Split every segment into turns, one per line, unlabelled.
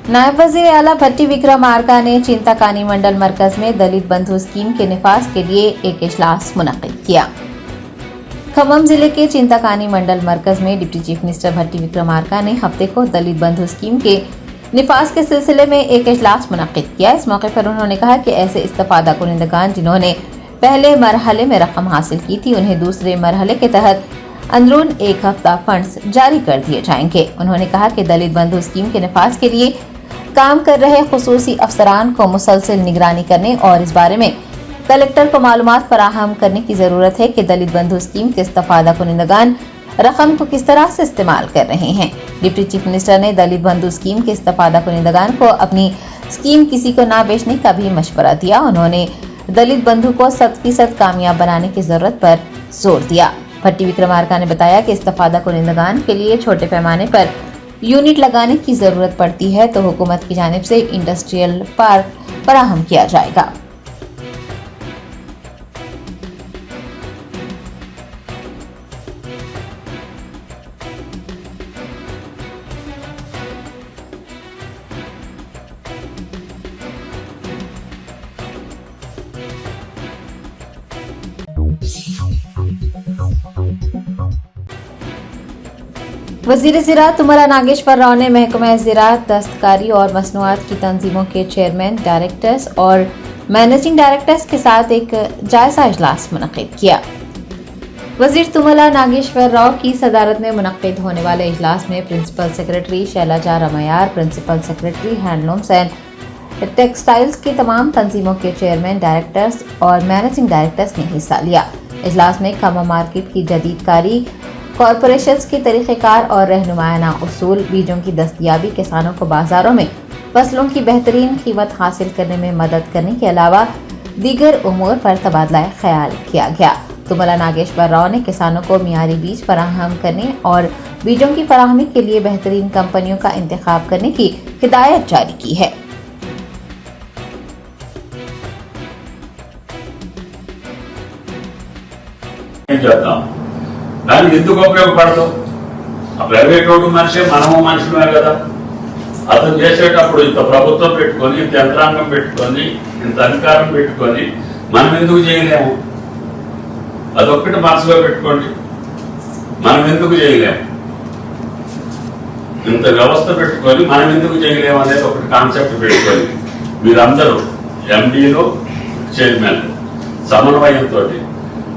नायब वजीर आला भट्टी विक्रमार्का ने चिंताकानी मंडल मरकज में दलित बंधु स्कीम के निफाज के लिए एक इजलास मुनक्किद किया। खम्मम जिले के चिंताकानी मंडल मरकज में डिप्टी चीफ मिनिस्टर भट्टी विक्रमार्का ने हफ्ते को दलित बंधु स्कीम के निफाज के सिलसिले में एक इजलास मुनक्किद किया। इस मौके पर उन्होंने कहा कि ऐसे इस्तेफादा कुनिंदगान जिन्होंने पहले मरहले में रकम हासिल की थी, उन्हें दूसरे मरहले के तहत अंदरून एक हफ्ता फंड्स जारी कर दिए जाएंगे। उन्होंने कहा कि दलित बंधु स्कीम के निफाज के लिए काम कर रहे खुसूसी अफसरान को मुसलसल निगरानी करने और इस बारे में कलेक्टर को मालूमात फराहम करने की जरूरत है कि दलित बंधु स्कीम के इस्तेफादा कुनिंदगान रकम को किस तरह से इस्तेमाल कर रहे हैं। डिप्टी चीफ मिनिस्टर ने दलित बंधु स्कीम के इस्तेफादा कुनिंदगान को अपनी स्कीम किसी को ना बेचने का भी मशवरा दिया। उन्होंने दलित बंधु को 100% कामयाब बनाने की जरूरत पर जोर दिया। भट्टी विक्रमार्का ने बताया कि इस्तेफादा कुनिंदगान के लिए छोटे पैमाने पर यूनिट लगाने की जरूरत पड़ती है तो हुकूमत की जानिब से इंडस्ट्रियल पार्क फराहम किया जाएगा। वजीर ज़राअत तुमला नागेश्वर राव ने महकमा ज़राअत, दस्तकारी और मसनूआत की तंजीमों के चेयरमैन, डायरेक्टर्स और मैनेजिंग डायरेक्टर्स के साथ एक जायजा इजलास मुनक्किद किया। वजीर तुमला नागेश्वर राव की सदारत में मुनक्किद होने वाले इजलास में principal secretary Shailaja Ramaiyer, principal secretary handlooms and textiles की तमाम तंजीमों के चेयरमैन, डायरेक्टर्स और मैनेजिंग डायरेक्टर्स ने हिस्सा लिया। इजलास में खम्मम मार्केट की जदीदकारी, कॉरपोरेशंस के तरीक़ेकार और रहनुमायाना उसूल, बीजों की दस्तयाबी, किसानों को बाजारों में फसलों की बेहतरीन कीमत हासिल करने में मदद करने के अलावा दीगर उमूर पर तबादला ख्याल किया गया। तुमला नागेश्वर राव ने किसानों को मियारी बीज फराहम करने और बीजों की फराहमी के लिए बेहतरीन कंपनियों का इंतखाब करने की हिदायत जारी की है।
దానికి ఎందుకు ఉపయోగపడదు? ఆ ప్రైవేట్ రోడ్డు మనిషి మనము మనుషులమే కదా. అతను చేసేటప్పుడు ఇంత ప్రభుత్వం పెట్టుకొని, ఇంత యంత్రాంగం పెట్టుకొని, ఇంత అధికారం పెట్టుకొని మనం ఎందుకు చేయలేము? అదొక్కటి మనసులో పెట్టుకోండి. మనం ఎందుకు చేయలేము? ఇంత వ్యవస్థ పెట్టుకొని మనం ఎందుకు చేయలేము అనేది ఒకటి కాన్సెప్ట్ పెట్టుకొని మీరందరూ ఎండీలు, చైర్మన్లు సమన్వయంతో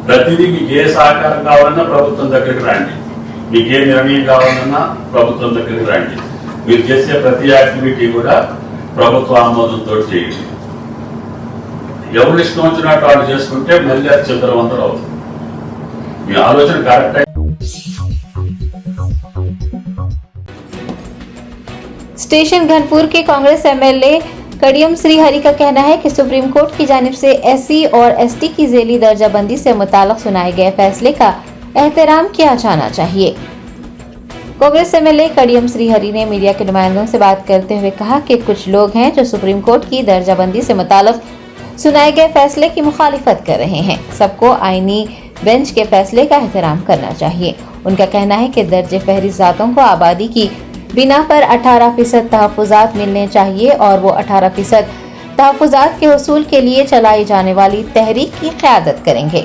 ప్రతిదీ మీకు ఏ సహకారం కావాలన్నా ప్రభుత్వం దగ్గరికి రండి, మీకు ఏ నిర్ణయం కావాలన్నా ప్రభుత్వం దగ్గరికి రండి. మీరు చేసే ప్రతి యాక్టివిటీ కూడా ప్రభుత్వ ఆమోదంతో చేయండి. ఎవరు ఇష్టం వచ్చినట్టు వాళ్ళు చేసుకుంటే మళ్ళీ అది చిందరవందరూ అవుతుంది. మీ ఆలోచన కరెక్ట్.
स्टेशन घनपुर के कांग्रेस एमएलए कड़ियम श्रीहरि का कहना है कि सुप्रीम कोर्ट की जानिब से एससी और एसटी की झेली दर्जाबंदी से मुताल्लिक सुनाए गए फैसले का एहतराम किया जाना चाहिए। कांग्रेस एमएलए कड़ियम श्रीहरि ने मीडिया के नुमाइंदों से बात करते हुए कहा कि कुछ लोग हैं जो सुप्रीम कोर्ट की दर्जाबंदी से मुताल्लिक सुनाए गए फैसले की मुखालिफत कर रहे हैं। सबको आईनी बेंच के फैसले का एहतराम करना चाहिए। उनका कहना है कि दर्जे फहरिस्त जातों को आबादी की बिना पर 18% तहफ़्फ़ुज़ात मिलने चाहिए और वो 18% तहफ़्फ़ुज़ात के हुसूल के लिए चलाई जाने वाली तहरीक की क़यादत करेंगे।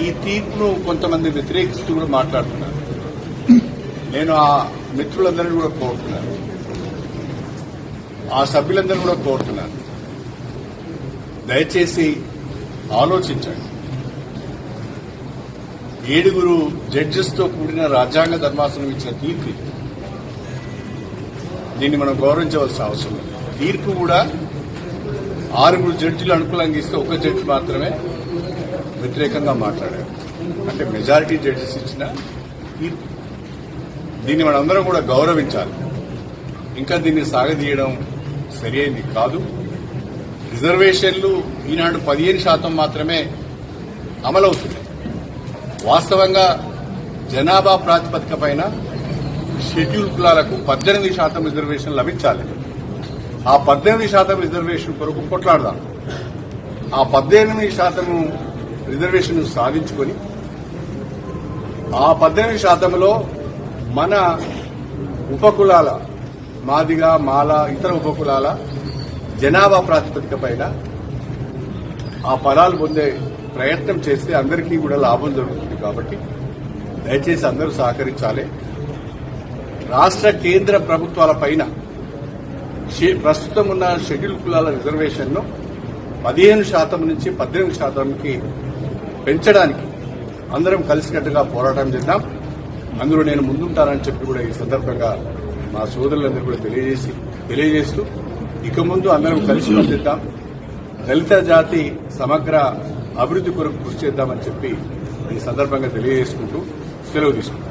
ఈ తీర్పును కొంతమంది వ్యతిరేకిస్తూ కూడా మాట్లాడుతున్నారు. నేను ఆ మిత్రులందరినీ కూడా కోరుతున్నాను, ఆ సభ్యులందరూ కూడా కోరుతున్నాను, దయచేసి ఆలోచించండి. 7 జడ్జెస్ తో కూడిన రాజ్యాంగ ధర్మాసనం ఇచ్చిన తీర్పు, దీన్ని మనం గౌరవించవలసిన అవసరం ఉంది. తీర్పు కూడా 6 జడ్జిలు అనుకూలంగా ఇస్తే 1 జడ్జి మాత్రమే వ్యతిరేకంగా మాట్లాడారు. అంటే మెజారిటీ జడ్జెస్ ఇచ్చిన తీర్పు, దీన్ని మనందరం కూడా గౌరవించాలి. ఇంకా దీన్ని సాగదీయడం సరైనది కాదు. రిజర్వేషన్లు ఈనాడు 15% మాత్రమే అమలవుతున్నాయి. వాస్తవంగా జనాభా ప్రాతిపదిక పైన షెడ్యూల్ కులాలకు 18% రిజర్వేషన్ లభించాలి. ఆ 18% రిజర్వేషన్ కొరకు కొట్లాడదాం. ఆ 18% రిజర్వేషన్ సాధించుకొని ఆ 18%లో మన ఉపకులాల మాదిగ, మాల, ఇతర ఉపకులాల జనాభా ప్రాతిపదిక పైన ఆ ఫలాలు పొందే ప్రయత్నం చేస్తే అందరికీ కూడా లాభం జరుగుతుంది. కాబట్టి దయచేసి అందరూ సహకరించాలి. రాష్ట్ర కేంద్ర ప్రభుత్వాల పైన ప్రస్తుతం ఉన్న షెడ్యూల్ కులాల రిజర్వేషన్ ను 15% నుంచి 18%కి పెంచడానికి అందరం కలిసికట్టుగా పోరాటం చేద్దాం. అందులో నేను ముందుంటానని చెప్పి కూడా ఈ సందర్భంగా మా సోదరులందరూ కూడా తెలియజేస్తూ ఇక ముందు అందరం కలిసి పనిచేద్దాం. దళిత జాతి సమగ్ర అభివృద్ధి కొరకు కృషి చేద్దామని చెప్పి ఈ సందర్భంగా తెలియజేసుకుంటూ సెలవు తీసుకుంటాను.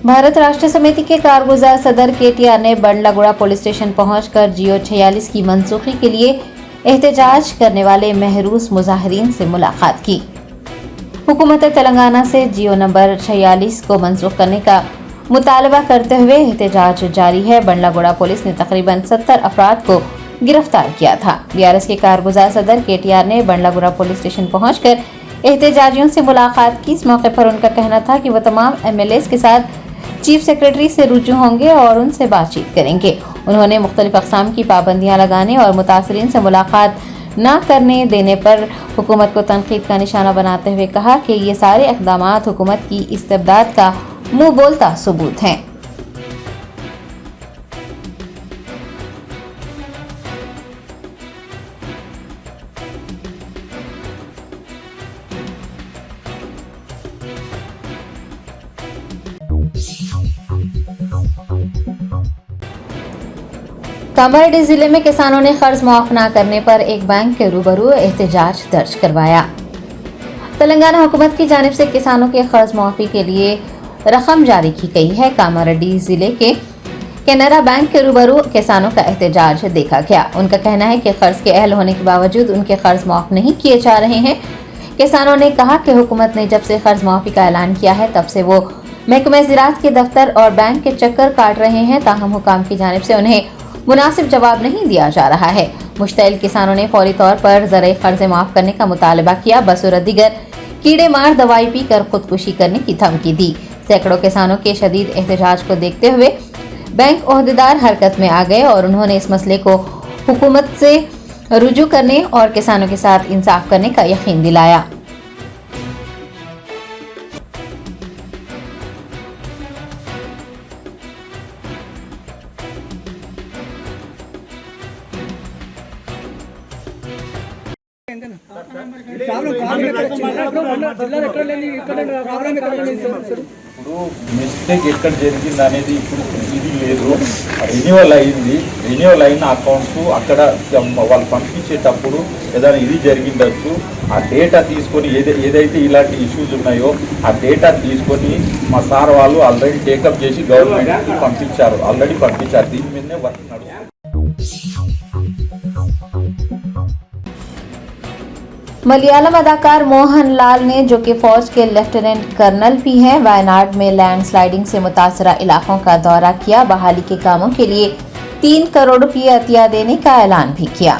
भारत राष्ट्र समिति के कारगुजार सदर केटीआर ने बंडलागुड़ा पुलिस स्टेशन पहुंचकर जियो 46 की मनसूखी के लिए एहतजाज करने वाले महरूस मुजाहिरीन से मुलाकात की। हुकूमत तेलंगाना से जियो नंबर 46 को मनसूख करने का मुतालबा करते हुए एहतजाज जारी है। बंडलागुड़ा पुलिस ने तकरीबन 70 अफराद को गिरफ्तार किया था। बीआरएस के कारगुजार सदर केटीआर ने बंडलागुड़ा पुलिस स्टेशन पहुंचकर एहतजाजियों से मुलाकात की। इस मौके पर उनका कहना था कि वह तमाम एमएलएस के साथ चीफ सेक्रेटरी से रुजू होंगे और उनसे बातचीत करेंगे। उन्होंने मुख्तलिफ अक़साम की पाबंदियां लगाने और मुतासरीन से मुलाकात न करने देने पर हुकूमत को तनकीद का निशाना बनाते हुए कहा कि ये सारे इक़दामात हुकूमत की इस्तेबदाद का मुंह बोलता सबूत हैं। कामारेड्डी जिले में किसानों ने कर्ज माफ न करने पर एक बैंक के रूबरू एहतजाज दर्ज करवाया। तेलंगाना हुकूमत की जानिब से किसानों के कर्ज माफी के लिए रकम जारी की गई है। कामारेड्डी जिले के कैनरा बैंक के रूबरू किसानों का एहतजाज देखा गया। उनका कहना है कि कर्ज के अहल होने के बावजूद उनके कर्ज माफ नहीं किए जा रहे हैं। किसानों ने कहा कि हुकूमत ने जब से कर्ज माफी का ऐलान किया है तब से वो महकमे ज़राअत के दफ्तर और बैंक के चक्कर काट रहे हैं, ताहम हुकाम की जानिब से उन्हें मुनासिब जवाब नहीं दिया जा रहा है। मुश्तइल किसानों ने फौरी तौर पर ज़राई कर्ज़े माफ करने का मुतालबा किया। बसूरत दीगर कीड़े मार दवाई पीकर खुदकुशी करने की धमकी दी। सैकड़ों किसानों के शदीद एहतजाज को देखते हुए बैंक ओहदेदार हरकत में आ गए और उन्होंने इस मसले को हुकूमत से रुजू करने और किसानों के साथ इंसाफ करने का यकीन दिलाया।
ఇప్పుడు మిస్టేక్ ఎక్కడ జరిగింది అనేది ఇప్పుడు ఇది లేదు. రెన్యువల్ అయింది. రెన్యువల్ అయిన అకౌంట్స్ అక్కడ వాళ్ళు పంపించేటప్పుడు ఏదైనా ఇది జరిగిండొచ్చు. ఆ డేటా తీసుకొని ఏదైతే ఇలాంటి ఇష్యూస్ ఉన్నాయో ఆ డేటా తీసుకొని మా సార్ వాళ్ళు ఆల్రెడీ టేకప్ చేసి గవర్నమెంట్కి ఆల్రెడీ పంపించారు. దీని మీదనే వర్క్ నడుస్తుంది.
मलयालम अदाकार मोहन लाल ने, जो कि फौज के लेफ्टिनेंट कर्नल भी हैं, वायनाड में लैंडस्लाइडिंग से मुतासरा इलाकों का दौरा किया। बहाली के कामों के लिए 3 करोड़ रुपये अतिया देने का ऐलान भी किया।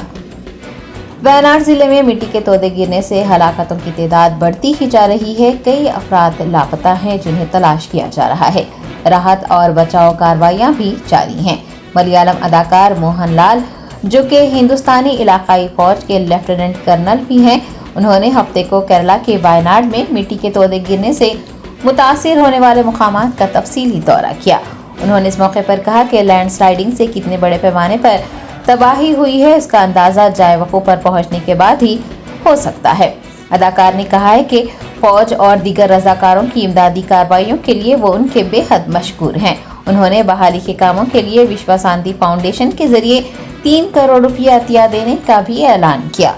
वायनाड जिले में मिट्टी के तोदे गिरने से हलाकतों की तादाद बढ़ती ही जा रही है। कई अफराद लापता हैं जिन्हें तलाश किया जा रहा है। राहत और बचाव कार्रवाइयां भी जारी हैं। मलयालम अदाकार मोहन लाल, जो कि हिंदुस्तानी इलाकाई फौज के लेफ्टिनेंट कर्नल भी हैं, उन्होंने हफ्ते को केरला के वायनाड में मिट्टी के तोदे गिरने से मुतासिर होने वाले मुकामात का तफसीली दौरा किया। उन्होंने इस मौके पर कहा कि लैंडस्लाइडिंग से कितने बड़े पैमाने पर तबाही हुई है इसका अंदाज़ा जाए वक़ूफ़ पर पहुँचने के बाद ही हो सकता है। अदाकार ने कहा है कि फौज और दीगर रजाकारों की इमदादी कार्रवाइयों के लिए वो उनके बेहद मशकूर हैं। उन्होंने बहाली के कामों के लिए विश्व शांति फाउंडेशन के जरिए 3 करोड़ रुपये अतिया देने का भी ऐलान किया।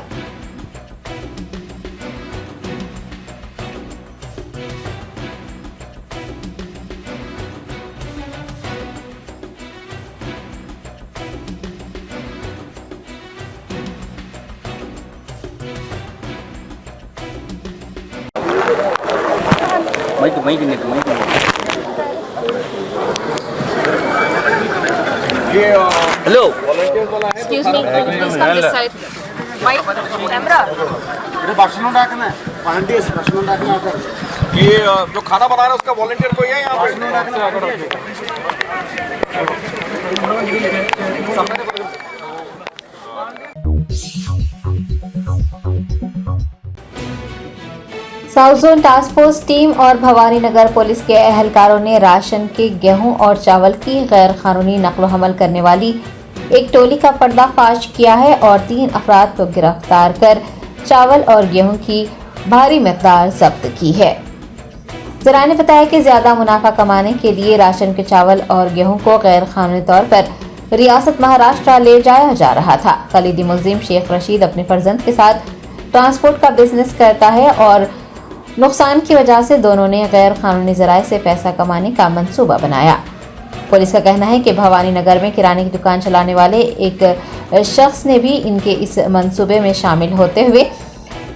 वहीं गिनने को वहीं hello
Excuse me, please come this side. Mike, camera.
भक्षण डाकना है भक्षण डाकना होता है ये जो खाना बना रहा है उसका वॉलंटियर कोई है यहाँ पे
south zone task force team और भवानी नगर पुलिस के एहलकारों ने राशन के गेहूं और चावल की गैर कानूनी नकलो हमल करने वाली एक टोली का पर्दाफाश किया है और 3 अफराद को गिरफ्तार कर चावल और गेहूं की भारी मिकदार जब्त की है। जरा ने बताया कि ज्यादा मुनाफा कमाने के लिए राशन के चावल और गेहूं को गैर कानूनी तौर पर रियासत महाराष्ट्र ले जाया जा रहा था। कलीदी मुलजिम शेख रशीद अपने फर्जंद के साथ ट्रांसपोर्ट का बिजनेस करता है और नुकसान की वजह से दोनों ने गैर कानूनी जराये से पैसा कमाने का मंसूबा बनाया। पुलिस का कहना है कि भवानी नगर में किराने की दुकान चलाने वाले एक शख्स ने भी इनके इस मंसूबे में शामिल होते हुए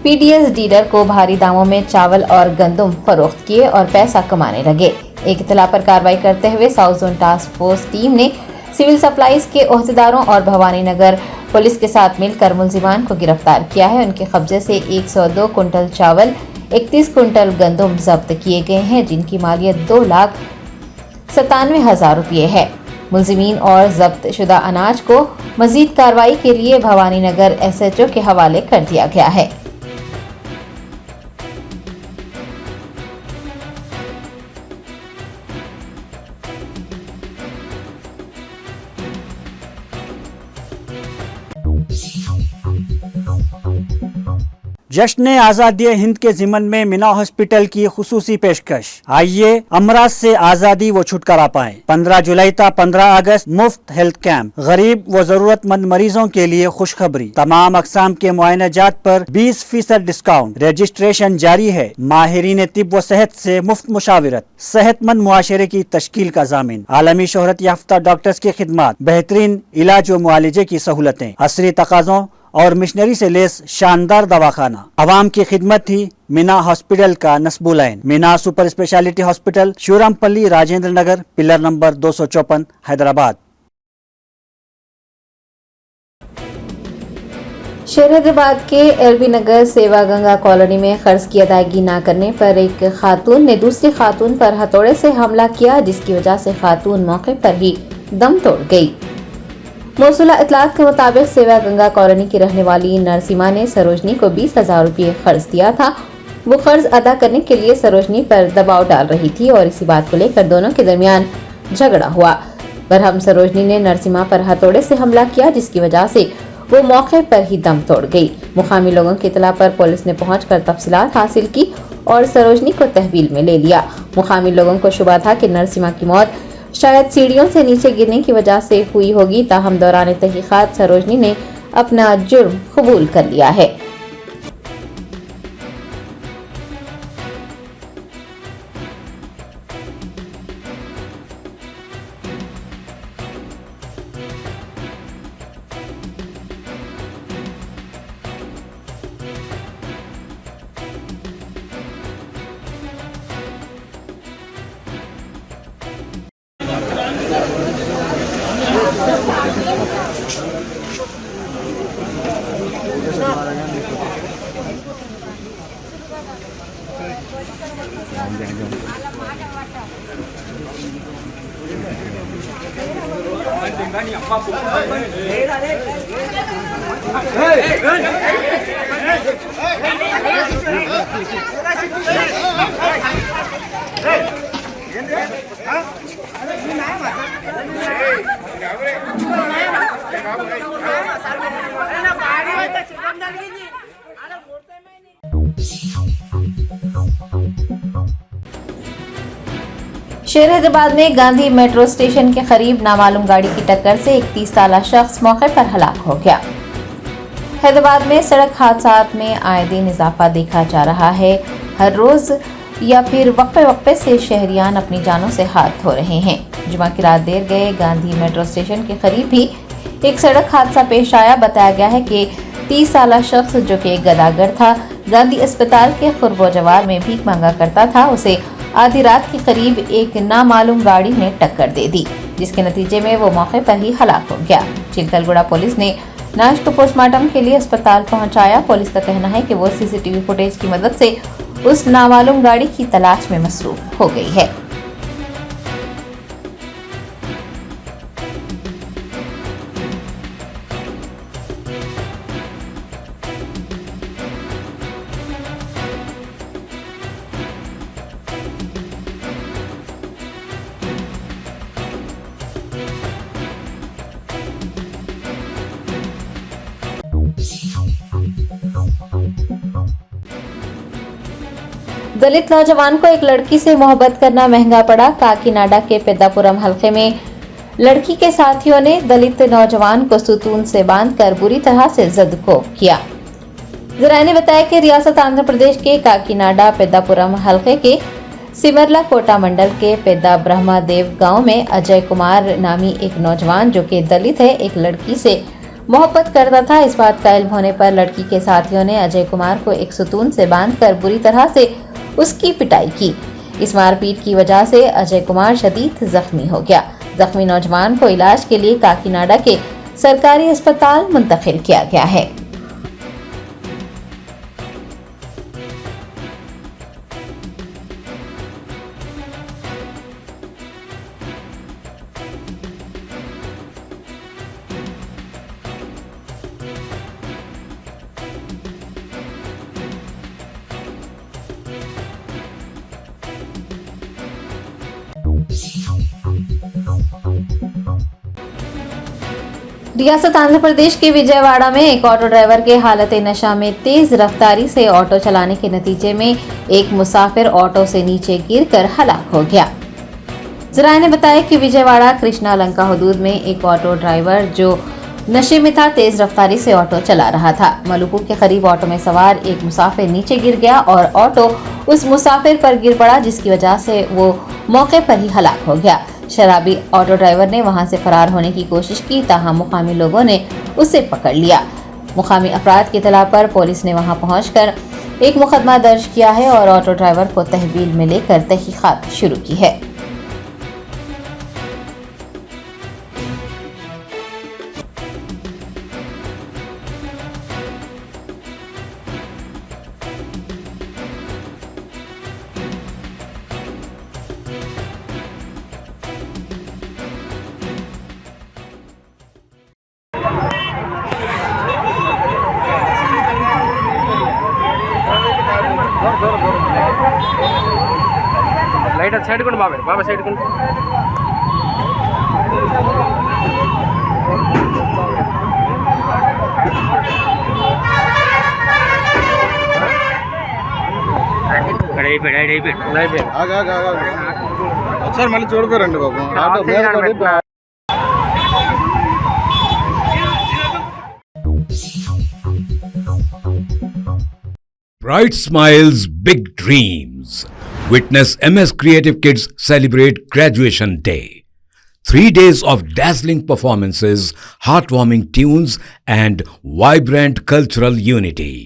पीडीएस डीलर को भारी दामों में चावल और गंदम फरोख्त किए और पैसा कमाने लगे। एक इत्तला पर कार्रवाई करते हुए south zone task force team ने सिविल सप्लाईज के ओहदेदारों और भवानी नगर पुलिस के साथ मिलकर मुलजिमान को गिरफ्तार किया है। उनके कब्जे से 102 कुंटल चावल, 31 कुंटल गंदम जब्त किए गए हैं, जिनकी मालियत 2,97,000 रुपये है। मुलजिमीन और जब्त शुदा अनाज को मजीद कार्रवाई के लिए भवानी नगर SHO के हवाले कर दिया गया है।
जश्न आज़ादी हिंद के ज़िमन में मीना हॉस्पिटल की खुसूसी पेशकश। आइए अमराज से आज़ादी व छुटकारा पाएं। 15 जुलाई था 15 अगस्त मुफ्त हेल्थ कैंप। गरीब व जरूरतमंद मरीजों के लिए खुशखबरी। तमाम अकसाम के मुआयनाजात पर 20% डिस्काउंट। रजिस्ट्रेशन जारी है। माहिरीन तिब व सेहत से मुफ्त मुशावरत। सेहतमंद मुआशरे की तश्कील का जामिन। आलमी शोहरत याफ्ता डॉक्टर्स की खिदमत। बेहतरीन इलाज व मुआलजे की सहूलतें। असरी तकाज़ों और मिशनरी से लेस शानदार दवाखाना। आवाम की खिदमत थी मीना हॉस्पिटल का नस्बुलैन। Meena super speciality hospital, Shivarampalli, Rajendra Nagar, pillar number 254, Hyderabad.
शेर हैदराबाद के एलबी नगर सेवा गंगा कॉलोनी में कर्ज की अदायगी न करने पर एक खातून ने दूसरी खातून पर हथौड़े से हमला किया, जिसकी वजह से खातून मौके पर ही दम तोड़ गई। मौसूला इतलात के मुताबिक सेवा गंगा कॉलोनी की रहने वाली नरसिमा ने सरोजनी को 20,000 रुपये कर्ज दिया था। वो कर्ज अदा करने के लिए सरोजनी पर दबाव डाल रही थी और इसी बात को लेकर दोनों के दरमियान झगड़ा हुआ। बरहम सरोजनी ने नरसिमा पर हथौड़े से हमला किया, जिसकी वजह से वो मौके पर ही दम तोड़ गई। मुकामी लोगों की इतला पर पुलिस ने पहुंचकर तफसीलात हासिल की और सरोजनी को तहवील में ले लिया। मुकामी लोगों को शुबा था कि नरसिमा की मौत शायद सीढ़ियों से नीचे गिरने की वजह से हुई होगी। ताहम दौरान तहकीकात सरोजनी ने अपना जुर्म कबूल कर लिया है। शेर हैदराबाद में गांधी मेट्रो स्टेशन के करीब नामालूम गाड़ी की टक्कर से एक 30 साला शख्स मौके पर हलाक हो गया। हैदराबाद में सड़क हादसात में आए दिन इजाफा देखा जा रहा है। हर रोज या फिर वक्फे से शहरियान अपनी जानों से हाथ धो रहे हैं। जुमा की रात देर गए गांधी मेट्रो स्टेशन के करीब भी एक सड़क हादसा पेश आया। बताया गया है कि 30 साला शख्स जो कि एक गदागर था, गांधी अस्पताल के खुरबो जवार में भीख मांगा करता था। उसे आधी रात के करीब एक नामालूम गाड़ी ने टक्कर दे दी, जिसके नतीजे में वो मौके पर ही हलाक हो गया। चिंतलगुड़ा पुलिस ने लाश को पोस्टमार्टम के लिए अस्पताल पहुंचाया। पुलिस का कहना है कि वो सीसीटीवी फुटेज की मदद से उस नामालूम गाड़ी की तलाश में मसरूफ हो गई है। दलित नौजवान को एक लड़की से मोहब्बत करना महंगा पड़ा। काकीनाडा के पेद्दापुरम हलके में लड़की के साथियों ने दलित नौजवान को सुतून से बांधकर बुरी तरह से जदकोब किया। जराये ने बताया कि रियासत आंध्र प्रदेश के काकीनाडा पेद्दापुरम हलके के सिमरला कोटा मंडल के पेद्दा ब्रह्मादेव गांव में अजय कुमार नामी एक नौजवान जो कि दलित है, एक लड़की से मोहब्बत करता था। इस बात का इल्म होने पर लड़की के साथियों ने अजय कुमार को एक सुतून से बांधकर बुरी तरह से उसकी पिटाई की। इस मारपीट की वजह से अजय कुमार शदीद जख्मी हो गया। जख्मी नौजवान को इलाज के लिए काकीनाडा के सरकारी अस्पताल मुंतकिल किया गया है। रियासत आंध्र प्रदेश के विजयवाड़ा में एक ऑटो ड्राइवर के हालत नशा में तेज रफ्तारी से ऑटो चलाने के नतीजे में एक मुसाफिर ऑटो से नीचे गिरकर हलाक हो गया। जराये ने बताया कि विजयवाड़ा कृष्णा लंका हदूद में एक ऑटो ड्राइवर जो नशे में था तेज रफ्तारी से ऑटो चला रहा था। मलुकू के करीब ऑटो में सवार एक मुसाफिर नीचे गिर गया और ऑटो उस मुसाफिर पर गिर पड़ा, जिसकी वजह से वो मौके पर ही हलाक हो गया। शराबी ऑटो ड्राइवर ने वहां से फरार होने की कोशिश की, ताहम मुकामी लोगों ने उसे पकड़ लिया। मुकामी अपराध की इत्तला पर पुलिस ने वहां पहुंचकर एक मुकदमा दर्ज किया है और ऑटो ड्राइवर को तहवील में लेकर तहकीकात शुरू की है।
లైట్ అది సైడ్ కొండి బాబా సైడ్ కొండి
ఒకసారి మళ్ళీ చూడుకోరండి బాబు auto
Bright smiles, big dreams. Witness MS Creative Kids celebrate Graduation Day. 3 days of dazzling performances, heartwarming tunes, and vibrant cultural unity.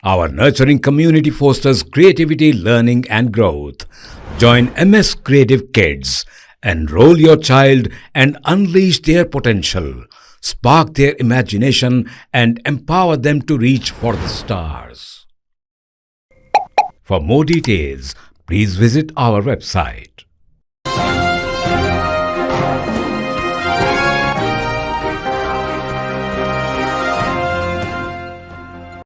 Our nurturing community fosters creativity, learning, and growth. Join MS Creative Kids. Enroll your child and unleash their potential. Spark their imagination and empower them to reach for the stars. For more details, please visit our website.